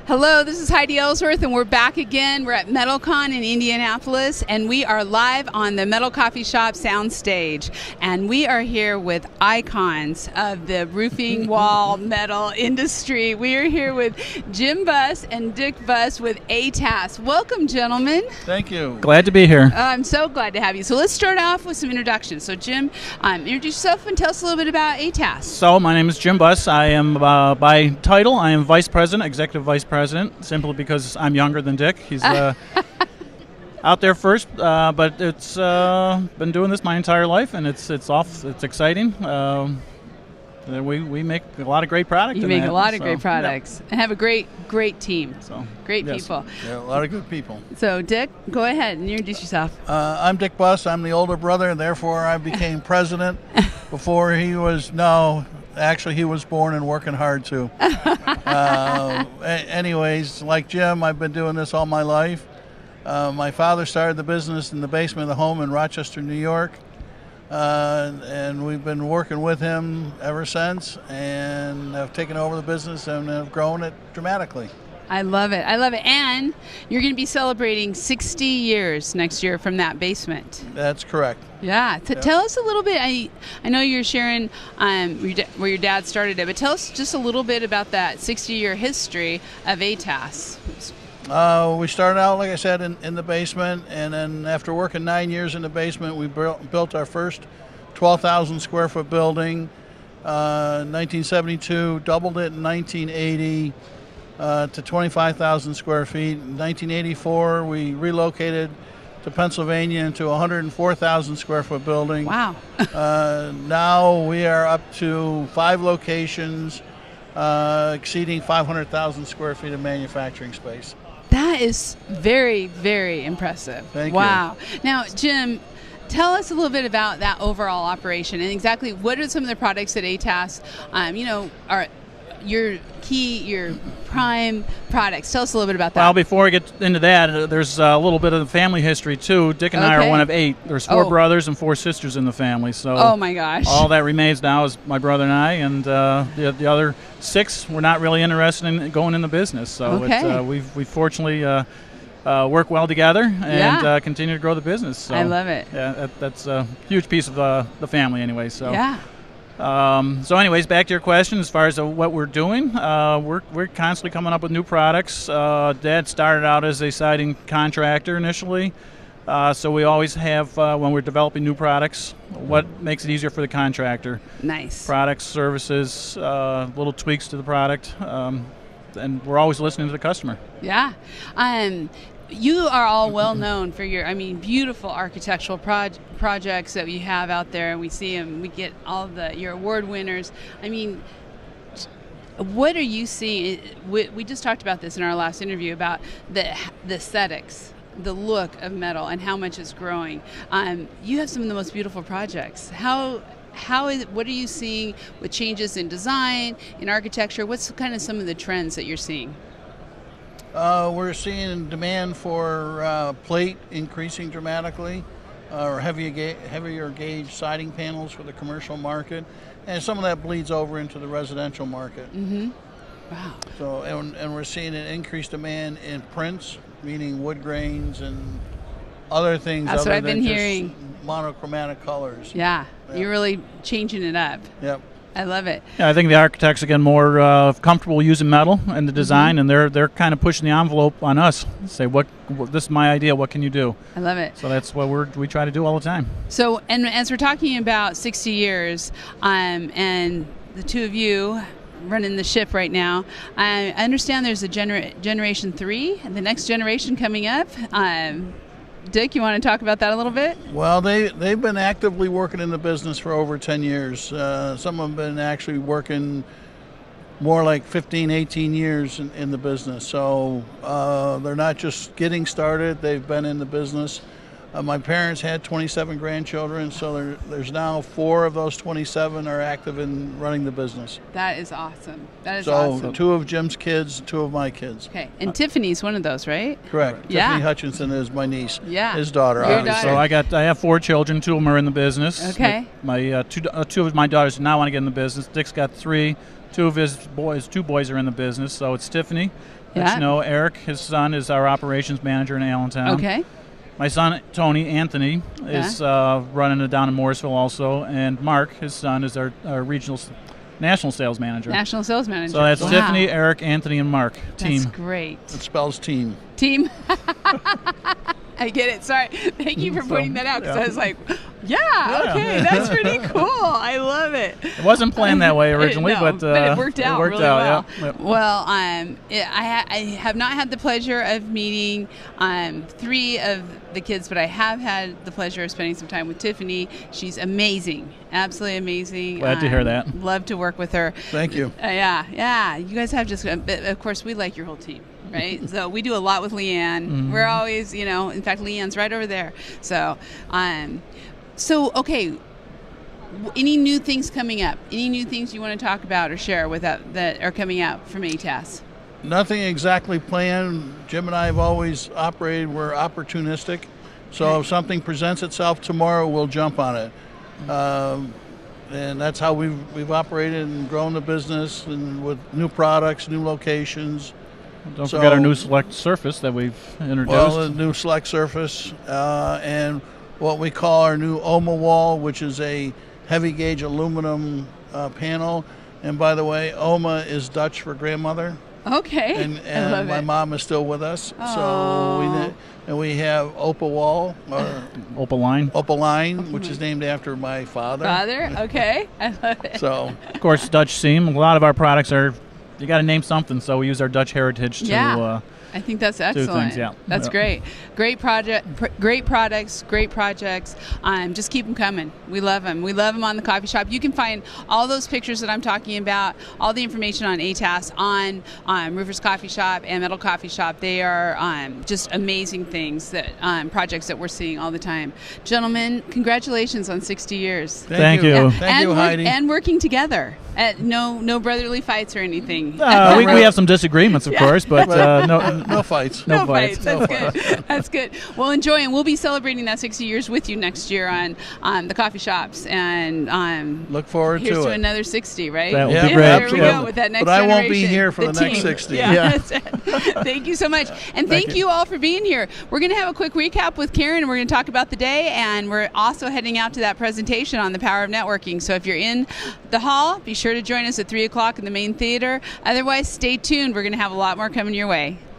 Hello, this is Heidi Ellsworth, and we're back again. We're at METALCON in Indianapolis, and we are live on the Metal Coffee Shop soundstage. And we are here with icons of the roofing wall metal industry. We are here with Jim Buss and Dick Buss with ATAS. Welcome, gentlemen. Thank you. Glad to be here. I'm so glad to have you. So let's start off with some introductions. So Jim, introduce yourself and tell us a little bit about ATAS. So my name is Jim Buss. I am, by title, I am Vice President, Executive Vice President, simply because I'm younger than Dick. He's out there first, but it's been doing this my entire life, and it's exciting. We make a lot of great products. You make a lot of great products, and have a great team. So great yes. people. Yeah, a lot of good people. So Dick, go ahead and introduce yourself. I'm Dick Buss. I'm the older brother, and therefore I became president before he was. No, actually, he was born and working hard too. Anyways, like Jim, I've been doing this all my life. My father started the business in the basement of the home in Rochester, New York. And we've been working with him ever since, and have taken over the business and have grown it dramatically. I love it. I love it. And you're going to be celebrating 60 years next year from that basement. That's correct. Yeah. Tell us a little bit. I know you're sharing where your dad started it, but tell us just a little bit about that 60-year history of ATAS. We started out, like I said, in the basement, and then after working 9 years in the basement, we built our first 12,000 square foot building. 1972, doubled it in 1980 to 25,000 square feet. In 1984, we relocated to Pennsylvania into a 104,000 square foot building. Wow. Now we are up to 5 locations, exceeding 500,000 square feet of manufacturing space. That is very, very impressive. Thank you. Wow. Now, Jim, tell us a little bit about that overall operation and exactly what are some of the products that ATAS, are your prime products. Tell us a little bit about that. Well, before I get into that, there's a little bit of the family history, too. Dick and I are one of 8. There's 4 brothers and 4 sisters in the family. So oh, my gosh. All that remains now is my brother and I, and the other 6 were not really interested in going in the business. So we fortunately work well together and continue to grow the business. So, I love it. Yeah, that's a huge piece of the family anyway. So. Yeah. So anyways, back to your question, as far as what we're doing, we're constantly coming up with new products. Dad started out as a siding contractor initially, so we always have, when we're developing new products, what makes it easier for the contractor. Nice. Products, services, little tweaks to the product, and we're always listening to the customer. Yeah. You are all well known for your, beautiful architectural projects that you have out there, and we see them. We get all your award winners. What are you seeing? We just talked about this in our last interview about the aesthetics, the look of metal, and how much it's growing. You have some of the most beautiful projects. What are you seeing with changes in design, in architecture? What's kind of some of the trends that you're seeing? We're seeing demand for plate increasing dramatically, or heavier gauge siding panels for the commercial market, and some of that bleeds over into the residential market. Mm-hmm. Wow. So, and we're seeing an increased demand in prints, meaning wood grains and other things. That's other what I've than been just hearing. Monochromatic colors. Yeah, you're really changing it up. Yep. I love it. Yeah, I think the architects, again, more comfortable using metal in the design, and they're kind of pushing the envelope on us. Say, this is my idea, what can you do? I love it. So that's what we try to do all the time. So, and as we're talking about 60 years, and the two of you running the ship right now, I understand there's a generation 3, the next generation coming up. Dick, you want to talk about that a little bit? Well, they've been actively working in the business for over 10 years. Some of them have been actually working more like 15, 18 years in the business. So they're not just getting started, they've been in the business. My parents had 27 grandchildren, so there's now 4 of those 27 are active in running the business. That is awesome. That is awesome. So 2 of Jim's kids, 2 of my kids. Okay, and Tiffany's one of those, right? Correct. Yeah. Tiffany Hutchinson is my niece. Yeah. His daughter. Your daughter. So I have 4 children. 2 of them are in the business. Okay. My two of my daughters now want to get in the business. Dick's got 3. 2 boys are in the business. So it's Tiffany, let you know. Eric, his son, is our operations manager in Allentown. Okay. My son, Tony, Anthony, is running it down in Morrisville also. And Mark, his son, is our national sales manager. National sales manager. So that's Tiffany, Eric, Anthony, and Mark. Team. That's great. It spells team. Team. I get it. Sorry. Thank you for pointing that out, because I was like, okay, that's pretty cool. I love it. It wasn't planned that way originally, but it worked out really well. Yeah. Well, I have not had the pleasure of meeting 3 of the kids, but I have had the pleasure of spending some time with Tiffany. She's amazing. Absolutely amazing. Glad to hear that. Love to work with her. Thank you. Yeah. You guys have just, of course, we like your whole team. Right, so we do a lot with Leanne. Mm-hmm. We're always, in fact, Leanne's right over there. So, okay. Any new things coming up? Any new things you want to talk about or share with that are coming out from ATAS? Nothing exactly planned. Jim and I have always operated. We're opportunistic. So if something presents itself tomorrow, we'll jump on it. And that's how we've operated and grown the business, and with new products, new locations. Don't forget our new Select Surface that we've introduced. Well, the new Select Surface and what we call our new OMA wall, which is a heavy gauge aluminum panel. And by the way, OMA is Dutch for grandmother. Okay. And my mom is still with us. So we have Opaline, which is named after my father. Okay. I love it. So, of course, Dutch seam. A lot of our products are, you got to name something, so we use our Dutch heritage to I think that's excellent. Things, That's great. Great project, great products, great projects. Just keep them coming. We love them. We love them on the coffee shop. You can find all those pictures that I'm talking about, all the information on ATAS on Roofers Coffee Shop and Metal Coffee Shop. They are just amazing things, that projects that we're seeing all the time. Gentlemen, congratulations on 60 years. Thank you. Yeah. Thank you, Heidi. And working together. No brotherly fights or anything. We have some disagreements, of course, but no fights. No fights. That's good. That's good. Well, enjoy, and we'll be celebrating that 60 years with you next year on the coffee shops. And look forward here's to it. Another 60, right? That would be great. There we go with that next But I generation. won't be here for the next team. 60. That's it. Thank you so much. And thank you all for being here. We're going to have a quick recap with Karen, and we're going to talk about the day, and we're also heading out to that presentation on the power of networking. So if you're in the hall, be sure to join us at 3 o'clock in the main theater. Otherwise, stay tuned. We're going to have a lot more coming your way.